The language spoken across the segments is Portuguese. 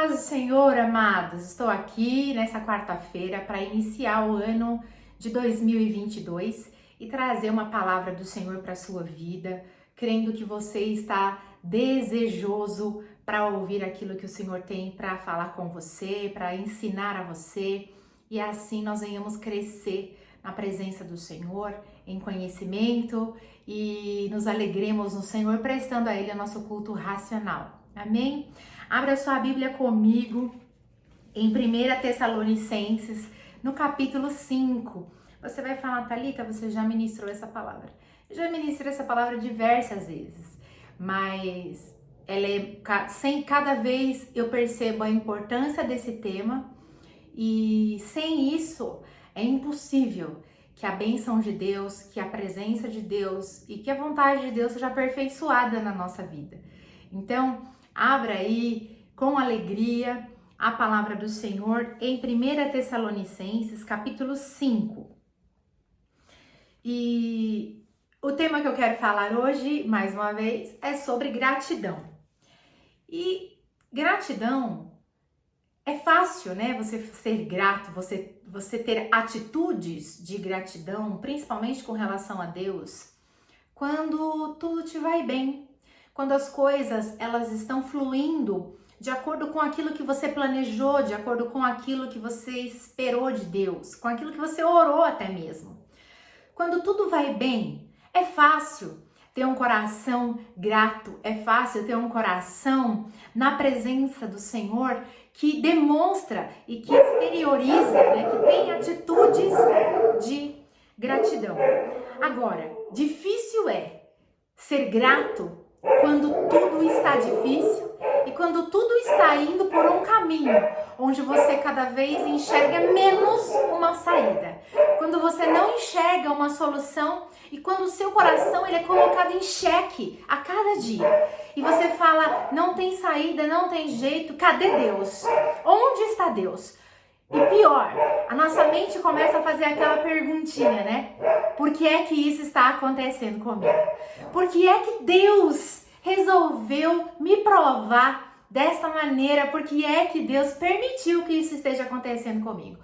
paz do Senhor, amados. Estou aqui nessa quarta-feira para iniciar o ano de 2022 e trazer uma palavra do Senhor para a sua vida, crendo que você está desejoso para ouvir aquilo que o Senhor tem para falar com você, para ensinar a você, e assim nós venhamos crescer na presença do Senhor, em conhecimento, e nos alegremos no Senhor, prestando a Ele o nosso culto racional. Amém? Abra sua Bíblia comigo em 1 Tessalonicenses, no capítulo 5. Você vai falar, Thalita, você já ministrou essa palavra. Eu já ministrei essa palavra diversas vezes, mas cada vez eu percebo a importância desse tema, e sem isso é impossível que a bênção de Deus, que a presença de Deus e que a vontade de Deus seja aperfeiçoada na nossa vida. Então, abra aí com alegria a palavra do Senhor em 1 Tessalonicenses, capítulo 5. E o tema que eu quero falar hoje, mais uma vez, é sobre gratidão. E gratidão é fácil, né? Você ser grato, você ter atitudes de gratidão, principalmente com relação a Deus, quando tudo te vai bem, quando as coisas elas estão fluindo de acordo com aquilo que você planejou, de acordo com aquilo que você esperou de Deus, com aquilo que você orou até mesmo. Quando tudo vai bem, é fácil ter um coração grato, é fácil ter um coração na presença do Senhor que demonstra e que exterioriza, né, que tem atitudes de gratidão. Agora, difícil é ser grato quando tudo está difícil e quando tudo está indo por um caminho onde você cada vez enxerga menos uma saída. Quando você não enxerga uma solução e quando o seu coração ele é colocado em xeque a cada dia. E você fala, não tem saída, não tem jeito, cadê Deus? Onde está Deus? E pior, a nossa mente começa a fazer aquela perguntinha, né? Por que é que isso está acontecendo comigo? Por que é que Deus resolveu me provar desta maneira? Por que é que Deus permitiu que isso esteja acontecendo comigo?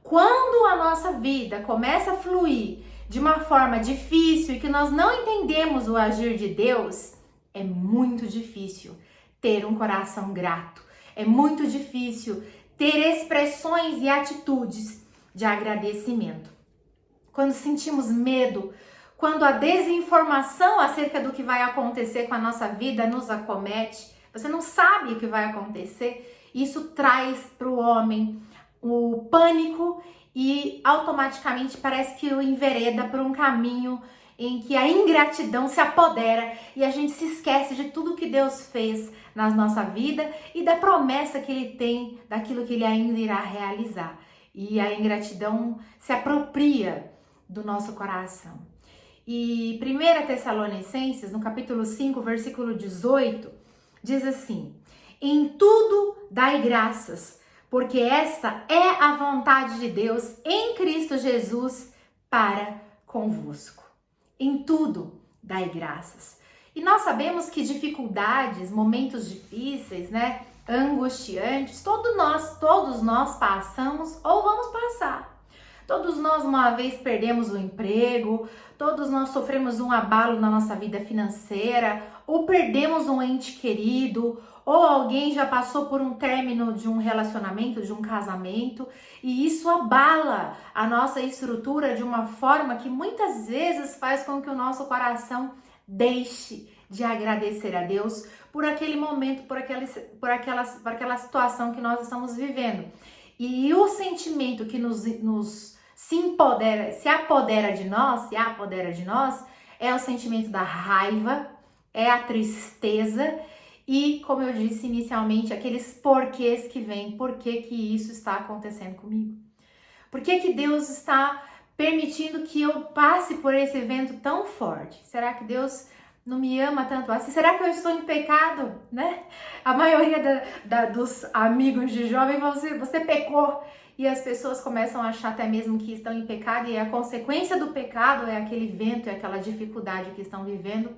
Quando a nossa vida começa a fluir de uma forma difícil e que nós não entendemos o agir de Deus, é muito difícil ter um coração grato. É muito difícil ter expressões e atitudes de agradecimento. Quando sentimos medo, quando a desinformação acerca do que vai acontecer com a nossa vida nos acomete, você não sabe o que vai acontecer, isso traz para o homem o pânico e automaticamente parece que o envereda por um caminho em que a ingratidão se apodera e a gente se esquece de tudo que Deus fez na nossa vida e da promessa que Ele tem daquilo que Ele ainda irá realizar. E a ingratidão se apropria do nosso coração. E 1 Tessalonicenses, no capítulo 5, versículo 18, diz assim: em tudo dai graças, porque esta é a vontade de Deus em Cristo Jesus para convosco. Em tudo dai graças. E nós sabemos que dificuldades, momentos difíceis, né, angustiantes, todos nós passamos ou vamos passar. Todos nós uma vez perdemos o emprego, todos nós sofremos um abalo na nossa vida financeira, ou perdemos um ente querido, ou alguém já passou por um término de um relacionamento, de um casamento, e isso abala a nossa estrutura de uma forma que muitas vezes faz com que o nosso coração deixe de agradecer a Deus por aquele momento, por aquela situação que nós estamos vivendo. E o sentimento que se apodera de nós, é o sentimento da raiva, é a tristeza e, como eu disse inicialmente, aqueles porquês que vêm, por que que isso está acontecendo comigo? Por que que Deus está permitindo que eu passe por esse evento tão forte? Será que Deus não me ama tanto assim? Será que eu estou em pecado, né? A maioria dos amigos de jovem vão dizer, você pecou. E as pessoas começam a achar até mesmo que estão em pecado, e a consequência do pecado é aquele vento, é aquela dificuldade que estão vivendo.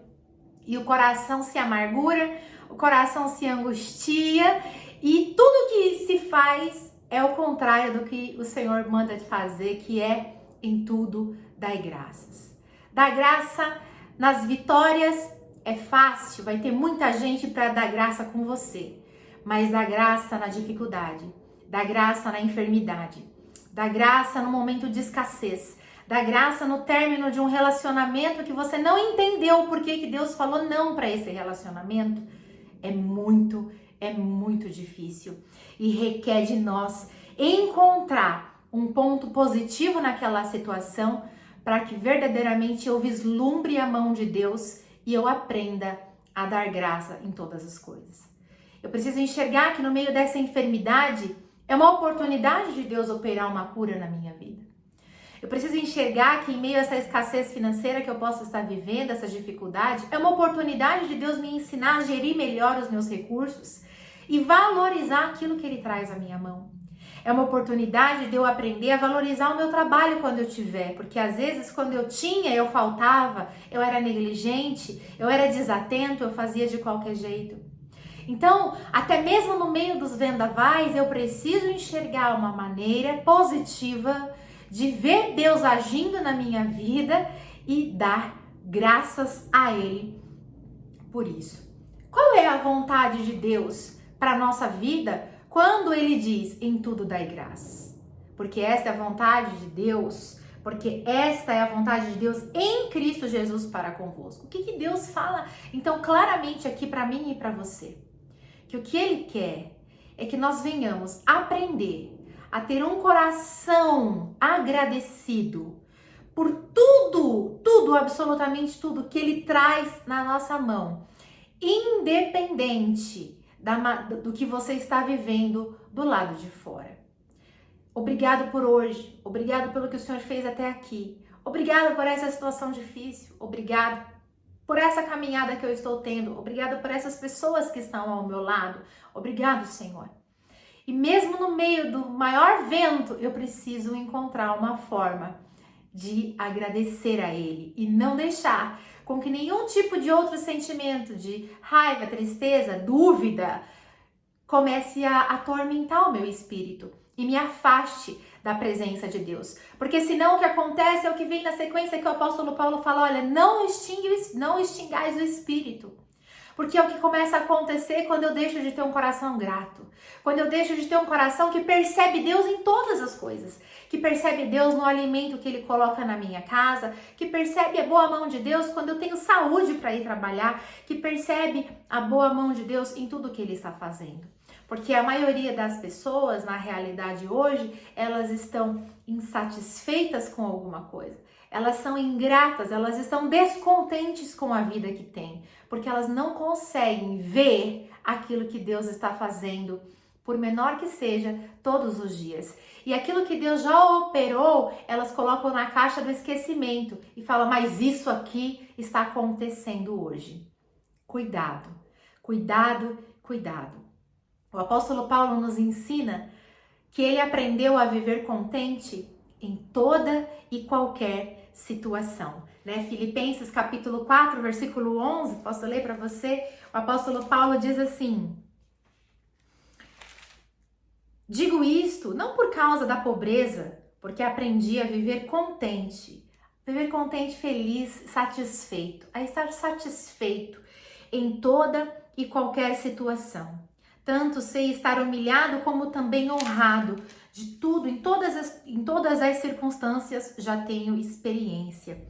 E o coração se amargura, o coração se angustia E tudo que se faz é o contrário do que o Senhor manda de fazer, que é em tudo dai graças. Dar graça nas vitórias é fácil, vai ter muita gente para dar graça com você, mas dá graça na dificuldade, dá graça na enfermidade, dá graça no momento de escassez, dá graça no término de um relacionamento que você não entendeu por que Deus falou não para esse relacionamento. É muito difícil e requer de nós encontrar um ponto positivo naquela situação para que verdadeiramente eu vislumbre a mão de Deus e eu aprenda a dar graça em todas as coisas. Eu preciso enxergar que no meio dessa enfermidade é uma oportunidade de Deus operar uma cura na minha vida. Eu preciso enxergar que em meio a essa escassez financeira que eu posso estar vivendo, essa dificuldade, é uma oportunidade de Deus me ensinar a gerir melhor os meus recursos e valorizar aquilo que Ele traz à minha mão. É uma oportunidade de eu aprender a valorizar o meu trabalho quando eu tiver, porque às vezes quando eu tinha, eu faltava, eu era negligente, eu era desatento, eu fazia de qualquer jeito. Então, até mesmo no meio dos vendavais, eu preciso enxergar uma maneira positiva de ver Deus agindo na minha vida e dar graças a Ele por isso. Qual é a vontade de Deus para a nossa vida quando Ele diz em tudo dai graças? Porque esta é a vontade de Deus, porque esta é a vontade de Deus em Cristo Jesus para convosco. O que Deus fala então claramente aqui para mim e para você? Que o que Ele quer é que nós venhamos aprender a ter um coração agradecido por tudo, absolutamente tudo que Ele traz na nossa mão, independente do que você está vivendo do lado de fora. Obrigado por hoje, obrigado pelo que o Senhor fez até aqui, obrigado por essa situação difícil, obrigado por essa caminhada que eu estou tendo, obrigado por essas pessoas que estão ao meu lado, obrigado, Senhor. E mesmo no meio do maior vento, eu preciso encontrar uma forma de agradecer a Ele e não deixar com que nenhum tipo de outro sentimento de raiva, tristeza, dúvida comece a atormentar o meu espírito e me afaste da presença de Deus. Porque senão o que acontece é o que vem na sequência que o apóstolo Paulo fala, olha, não extingais o espírito. Porque é o que começa a acontecer quando eu deixo de ter um coração grato. Quando eu deixo de ter um coração que percebe Deus em todas as coisas. Que percebe Deus no alimento que Ele coloca na minha casa. Que percebe a boa mão de Deus quando eu tenho saúde para ir trabalhar. Que percebe a boa mão de Deus em tudo que Ele está fazendo. Porque a maioria das pessoas, na realidade hoje, elas estão insatisfeitas com alguma coisa. Elas são ingratas, elas estão descontentes com a vida que têm, porque elas não conseguem ver aquilo que Deus está fazendo, por menor que seja, todos os dias. E aquilo que Deus já operou, elas colocam na caixa do esquecimento e falam, mas isso aqui está acontecendo hoje. Cuidado, cuidado, cuidado. O apóstolo Paulo nos ensina que ele aprendeu a viver contente em toda e qualquer situação, né? Filipenses capítulo 4, versículo 11, posso ler para você? O apóstolo Paulo diz assim: digo isto não por causa da pobreza, porque aprendi a viver contente, feliz, satisfeito, a estar satisfeito em toda e qualquer situação. Tanto sei estar humilhado como também honrado. De tudo, em todas as circunstâncias já tenho experiência.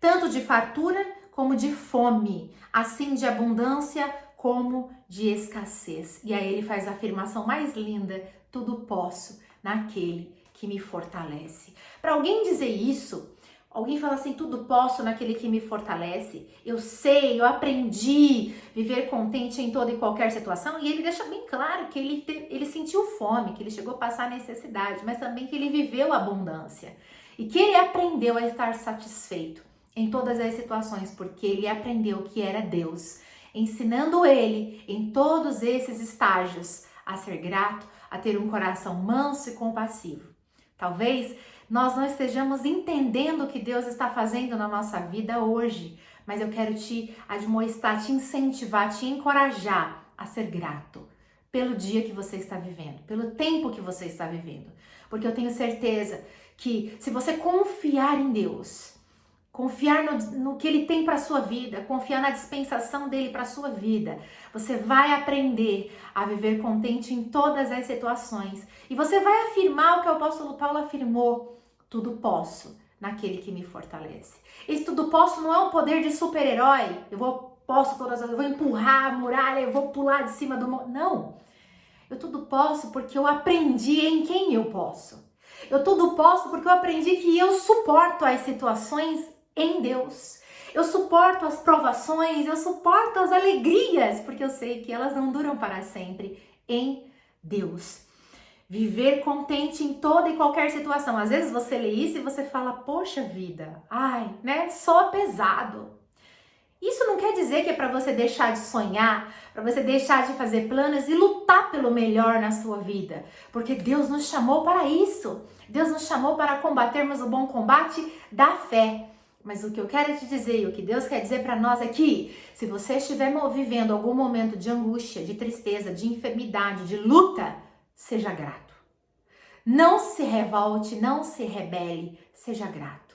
Tanto de fartura como de fome, assim de abundância como de escassez. E aí ele faz a afirmação mais linda: tudo posso naquele que me fortalece. Para alguém dizer isso, alguém fala assim, tudo posso naquele que me fortalece, eu sei, eu aprendi a viver contente em toda e qualquer situação, e ele deixa bem claro que ele sentiu fome, que ele chegou a passar necessidade, mas também que ele viveu abundância, e que ele aprendeu a estar satisfeito em todas as situações, porque ele aprendeu que era Deus, ensinando ele em todos esses estágios a ser grato, a ter um coração manso e compassivo. Talvez nós não estejamos entendendo o que Deus está fazendo na nossa vida hoje, mas eu quero te admoestar, te incentivar, te encorajar a ser grato pelo dia que você está vivendo, pelo tempo que você está vivendo. Porque eu tenho certeza que se você confiar em Deus, confiar no que Ele tem para a sua vida, confiar na dispensação dEle para a sua vida, você vai aprender a viver contente em todas as situações. E você vai afirmar o que o apóstolo Paulo afirmou: tudo posso naquele que me fortalece. Esse tudo posso não é um poder de super-herói, posso todas as vezes, eu vou empurrar a muralha, eu vou pular de cima do monte. Não, eu tudo posso porque eu aprendi em quem eu posso. Eu tudo posso porque eu aprendi que eu suporto as situações em Deus. Eu suporto as provações, eu suporto as alegrias, porque eu sei que elas não duram para sempre em Deus. Viver contente em toda e qualquer situação. Às vezes você lê isso e você fala: poxa vida, ai, né? Só pesado. Isso não quer dizer que é para você deixar de sonhar, para você deixar de fazer planos e lutar pelo melhor na sua vida. Porque Deus nos chamou para isso. Deus nos chamou para combatermos o bom combate da fé. Mas o que eu quero te dizer, o que Deus quer dizer para nós é que se você estiver vivendo algum momento de angústia, de tristeza, de enfermidade, de luta, seja grato. Não se revolte, não se rebele, seja grato.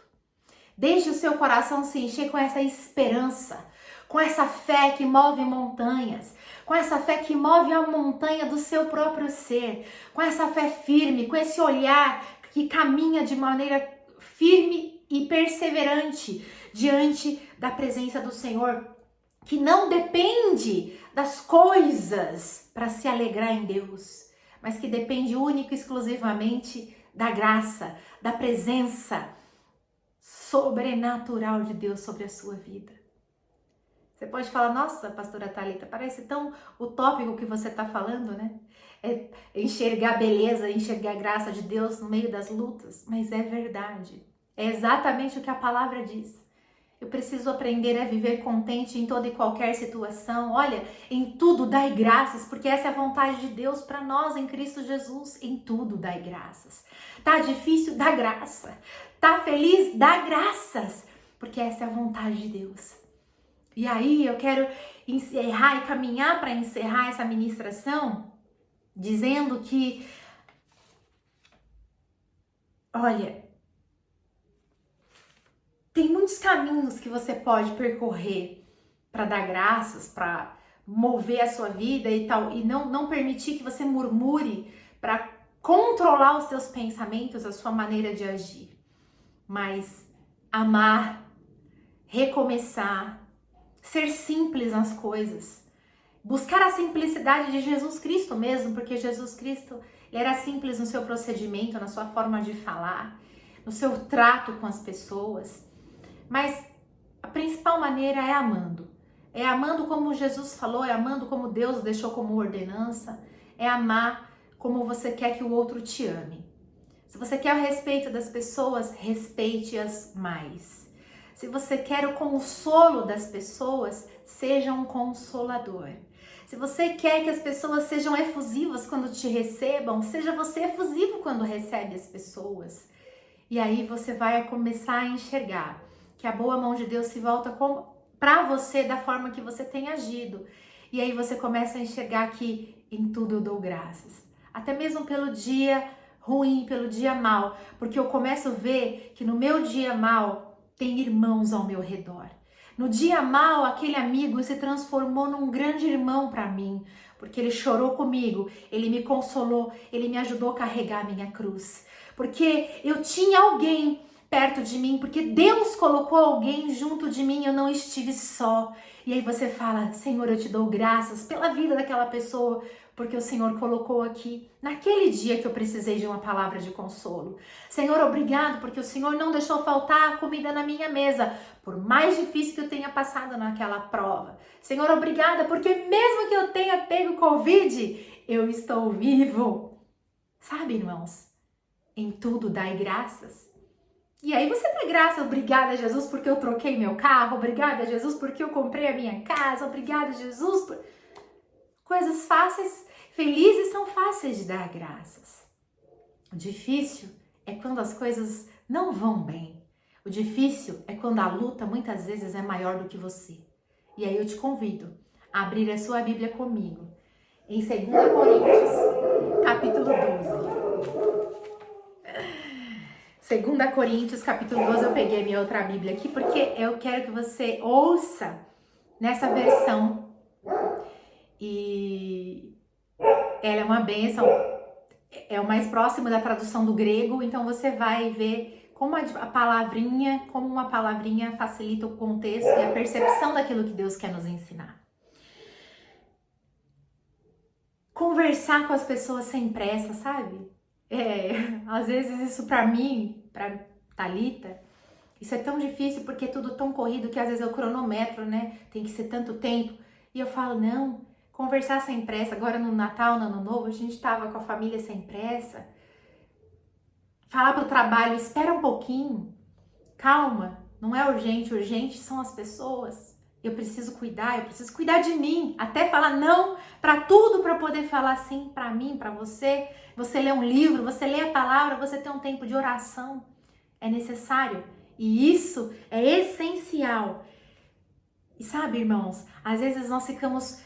Deixe o seu coração se encher com essa esperança, com essa fé que move montanhas, com essa fé que move a montanha do seu próprio ser, com essa fé firme, com esse olhar que caminha de maneira firme e perseverante diante da presença do Senhor, que não depende das coisas para se alegrar em Deus, mas que depende única e exclusivamente da graça, da presença sobrenatural de Deus sobre a sua vida. Você pode falar: nossa, pastora Thalita, parece tão utópico que você está falando, né? É enxergar a beleza, enxergar a graça de Deus no meio das lutas, mas é verdade. É exatamente o que a palavra diz. Eu preciso aprender a viver contente em toda e qualquer situação. Olha, em tudo dai graças, porque essa é a vontade de Deus para nós em Cristo Jesus. Em tudo dai graças. Tá difícil? Dá graça. Tá feliz? Dá graças, porque essa é a vontade de Deus. E aí eu quero encerrar e caminhar para encerrar essa ministração dizendo que, olha, tem muitos caminhos que você pode percorrer para dar graças, para mover a sua vida e tal, e não permitir que você murmure, para controlar os seus pensamentos, a sua maneira de agir. Mas amar, recomeçar, ser simples nas coisas, buscar a simplicidade de Jesus Cristo mesmo, porque Jesus Cristo ele era simples no seu procedimento, na sua forma de falar, no seu trato com as pessoas. Mas a principal maneira é amando. É amando como Jesus falou, é amando como Deus deixou como ordenança, é amar como você quer que o outro te ame. Se você quer o respeito das pessoas, respeite-as mais. Se você quer o consolo das pessoas, seja um consolador. Se você quer que as pessoas sejam efusivas quando te recebam, seja você efusivo quando recebe as pessoas. E aí você vai começar a enxergar que a boa mão de Deus se volta para você da forma que você tem agido. E aí você começa a enxergar que em tudo eu dou graças. Até mesmo pelo dia ruim, pelo dia mal. Porque eu começo a ver que no meu dia mal tem irmãos ao meu redor. No dia mal, aquele amigo se transformou num grande irmão para mim. Porque ele chorou comigo, ele me consolou, ele me ajudou a carregar a minha cruz. Porque eu tinha alguém perto de mim, porque Deus colocou alguém junto de mim, eu não estive só. E aí você fala: Senhor, eu te dou graças pela vida daquela pessoa, porque o Senhor colocou aqui, naquele dia que eu precisei de uma palavra de consolo. Senhor, obrigado, porque o Senhor não deixou faltar comida na minha mesa, por mais difícil que eu tenha passado naquela prova. Senhor, obrigada, porque mesmo que eu tenha pego Covid, eu estou vivo. Sabe, irmãos, em tudo dai graças. E aí você dá graça: obrigada, Jesus, porque eu troquei meu carro, obrigada, Jesus, porque eu comprei a minha casa, obrigada, Jesus, por... Coisas fáceis, felizes são fáceis de dar graças. O difícil é quando as coisas não vão bem. O difícil é quando a luta muitas vezes é maior do que você. E aí eu te convido a abrir a sua Bíblia comigo em 2 Coríntios, capítulo 12. 2 Coríntios, capítulo 12, eu peguei minha outra Bíblia aqui, porque eu quero que você ouça nessa versão. E ela é uma bênção, é o mais próximo da tradução do grego, então você vai ver como como uma palavrinha facilita o contexto e a percepção daquilo que Deus quer nos ensinar. Conversar com as pessoas sem pressa, sabe? Às vezes isso pra mim, pra Thalita, isso é tão difícil porque é tudo tão corrido que às vezes eu cronometro, né? Tem que ser tanto tempo. E eu falo, não, conversar sem pressa. Agora no Natal, no Ano Novo, a gente tava com a família sem pressa. Falar pro trabalho, espera um pouquinho, calma, não é urgente, urgente são as pessoas. Eu preciso cuidar de mim, até falar não para tudo para poder falar sim para mim, para você. Você lê um livro, você lê a palavra, você tem um tempo de oração. É necessário e isso é essencial. E sabe, irmãos, às vezes nós ficamos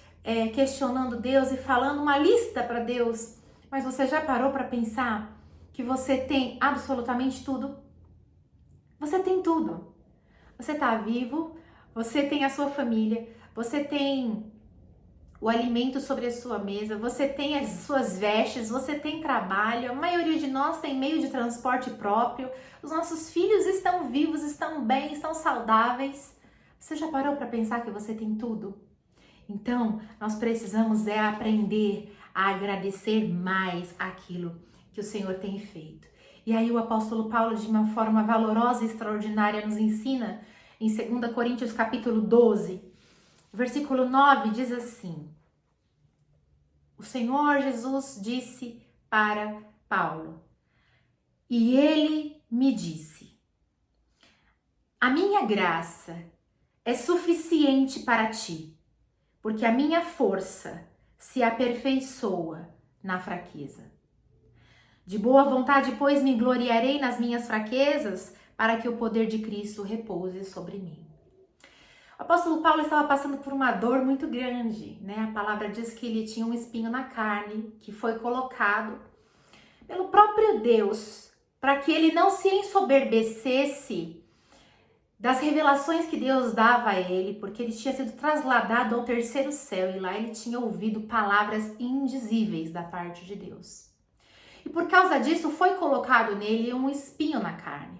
questionando Deus e falando uma lista para Deus, mas você já parou para pensar que você tem absolutamente tudo? Você tem tudo. Você está vivo, você tem a sua família, você tem o alimento sobre a sua mesa, você tem as suas vestes, você tem trabalho, a maioria de nós tem meio de transporte próprio, os nossos filhos estão vivos, estão bem, estão saudáveis. Você já parou para pensar que você tem tudo? Então, nós precisamos aprender a agradecer mais aquilo que o Senhor tem feito. E aí o apóstolo Paulo, de uma forma valorosa e extraordinária, nos ensina em 2 Coríntios capítulo 12, versículo 9, diz assim: o Senhor Jesus disse para Paulo, e ele me disse: a minha graça é suficiente para ti, porque a minha força se aperfeiçoa na fraqueza. De boa vontade, pois, me gloriarei nas minhas fraquezas, para que o poder de Cristo repouse sobre mim. O apóstolo Paulo estava passando por uma dor muito grande, né? A palavra diz que ele tinha um espinho na carne, que foi colocado pelo próprio Deus, para que ele não se ensoberbecesse das revelações que Deus dava a ele, porque ele tinha sido trasladado ao terceiro céu e lá ele tinha ouvido palavras indizíveis da parte de Deus. E por causa disso foi colocado nele um espinho na carne.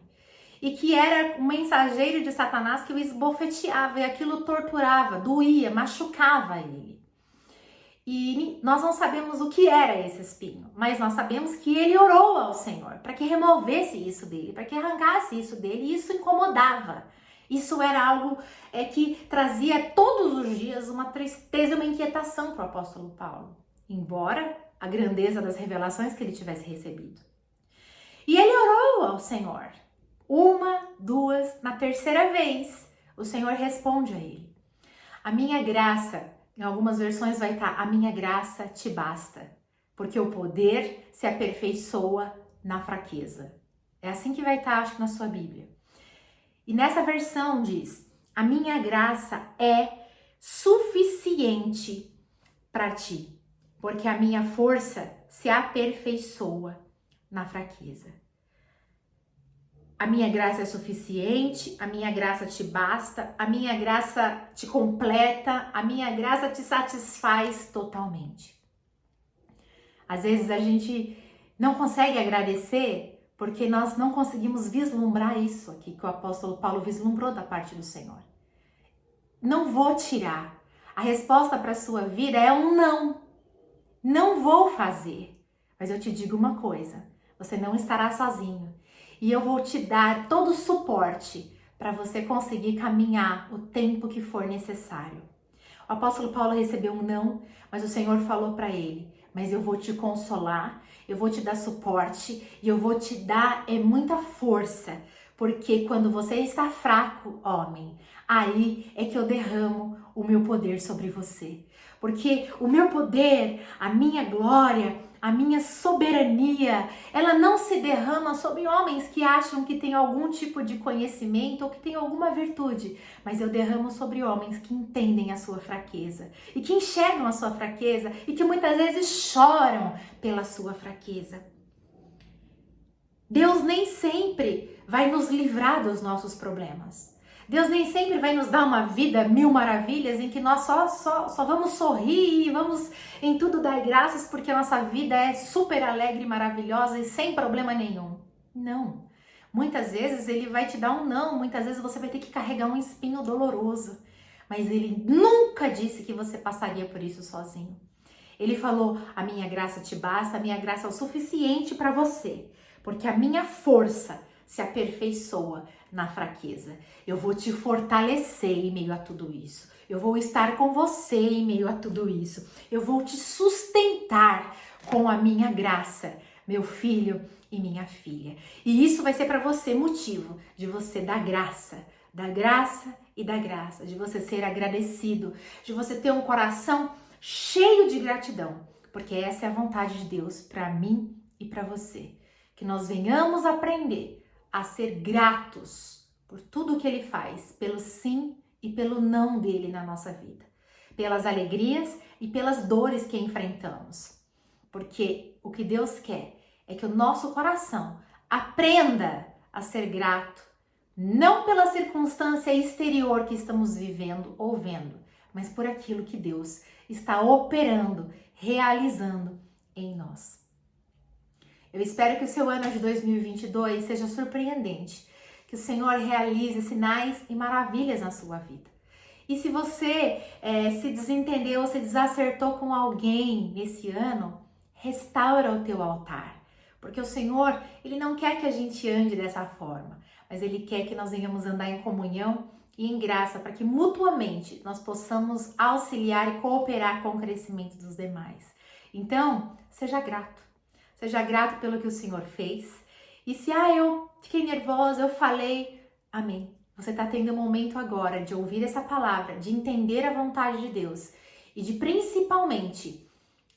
E que era um mensageiro de Satanás que o esbofeteava e aquilo torturava, doía, machucava ele. E nós não sabemos o que era esse espinho, mas nós sabemos que ele orou ao Senhor para que removesse isso dele, para que arrancasse isso dele, e isso incomodava. Isso era algo que trazia todos os dias uma tristeza e uma inquietação para o apóstolo Paulo, embora a grandeza das revelações que ele tivesse recebido. E ele orou ao Senhor. Uma, duas, na terceira vez, o Senhor responde a ele: a minha graça, em algumas versões vai estar, a minha graça te basta, porque o poder se aperfeiçoa na fraqueza. É assim que vai estar, acho que na sua Bíblia. E nessa versão diz: a minha graça é suficiente para ti, porque a minha força se aperfeiçoa na fraqueza. A minha graça é suficiente, a minha graça te basta, a minha graça te completa, a minha graça te satisfaz totalmente. Às vezes a gente não consegue agradecer porque nós não conseguimos vislumbrar isso aqui que o apóstolo Paulo vislumbrou da parte do Senhor. Não vou tirar. A resposta para a sua vida é um não. Não vou fazer. Mas eu te digo uma coisa, você não estará sozinho. E eu vou te dar todo o suporte para você conseguir caminhar o tempo que for necessário. O apóstolo Paulo recebeu um não, mas o Senhor falou para ele: mas eu vou te consolar, eu vou te dar suporte e eu vou te dar muita força, porque quando você está fraco, homem, aí é que eu derramo o meu poder sobre você. Porque o meu poder, a minha glória, a minha soberania, ela não se derrama sobre homens que acham que têm algum tipo de conhecimento ou que têm alguma virtude, mas eu derramo sobre homens que entendem a sua fraqueza e que enxergam a sua fraqueza e que muitas vezes choram pela sua fraqueza. Deus nem sempre vai nos livrar dos nossos problemas. Deus nem sempre vai nos dar uma vida mil maravilhas em que nós só vamos sorrir e vamos em tudo dar graças porque a nossa vida é super alegre, maravilhosa e sem problema nenhum. Não. Muitas vezes ele vai te dar um não, muitas vezes você vai ter que carregar um espinho doloroso. Mas ele nunca disse que você passaria por isso sozinho. Ele falou, a minha graça te basta, a minha graça é o suficiente para você, porque a minha força se aperfeiçoa na fraqueza. Eu vou te fortalecer em meio a tudo isso. Eu vou estar com você em meio a tudo isso. Eu vou te sustentar com a minha graça, meu filho e minha filha. E isso vai ser para você motivo de você dar graça e da graça, de você ser agradecido, de você ter um coração cheio de gratidão, porque essa é a vontade de Deus para mim e para você. Que nós venhamos aprender a ser gratos por tudo o que Ele faz, pelo sim e pelo não dele na nossa vida, pelas alegrias e pelas dores que enfrentamos. Porque o que Deus quer é que o nosso coração aprenda a ser grato, não pela circunstância exterior que estamos vivendo ou vendo, mas por aquilo que Deus está operando, realizando em nós. Eu espero que o seu ano de 2022 seja surpreendente, que o Senhor realize sinais e maravilhas na sua vida. E se você se desentendeu, se desacertou com alguém nesse ano, restaura o teu altar. Porque o Senhor, Ele não quer que a gente ande dessa forma, mas Ele quer que nós venhamos andar em comunhão e em graça, para que mutuamente nós possamos auxiliar e cooperar com o crescimento dos demais. Então, seja grato. Seja grato pelo que o Senhor fez. E se, eu fiquei nervosa, eu falei, amém. Você está tendo um momento agora de ouvir essa palavra, de entender a vontade de Deus e de principalmente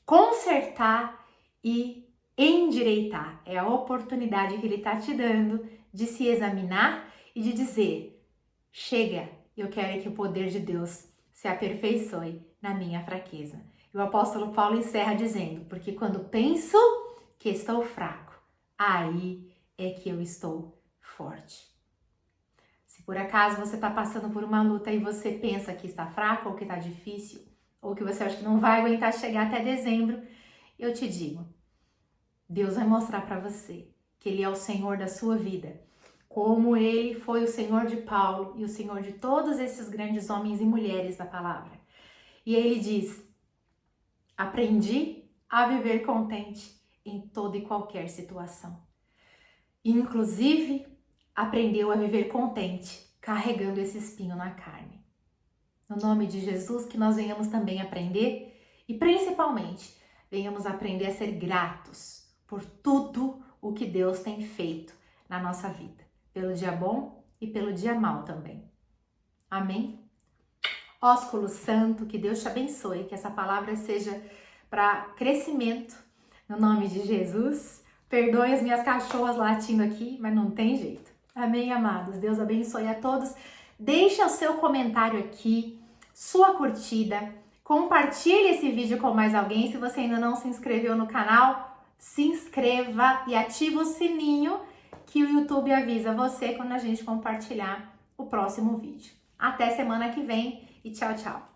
consertar e endireitar. É a oportunidade que Ele está te dando de se examinar e de dizer, chega, eu quero que o poder de Deus se aperfeiçoe na minha fraqueza. E o apóstolo Paulo encerra dizendo, porque quando penso que estou fraco, aí é que eu estou forte. Se por acaso você está passando por uma luta e você pensa que está fraco ou que está difícil, ou que você acha que não vai aguentar chegar até dezembro, eu te digo, Deus vai mostrar para você que Ele é o Senhor da sua vida, como Ele foi o Senhor de Paulo e o Senhor de todos esses grandes homens e mulheres da palavra. E Ele diz, aprendi a viver contente em toda e qualquer situação. Inclusive, aprendeu a viver contente, carregando esse espinho na carne. No nome de Jesus, que nós venhamos também aprender e, principalmente, venhamos aprender a ser gratos por tudo o que Deus tem feito na nossa vida, pelo dia bom e pelo dia mau também. Amém? Ósculo Santo, que Deus te abençoe, que essa palavra seja para crescimento, no nome de Jesus. Perdoe as minhas cachorras latindo aqui, mas não tem jeito. Amém, amados? Deus abençoe a todos. Deixa o seu comentário aqui, sua curtida, compartilhe esse vídeo com mais alguém. Se você ainda não se inscreveu no canal, se inscreva e ative o sininho que o YouTube avisa você quando a gente compartilhar o próximo vídeo. Até semana que vem e tchau, tchau!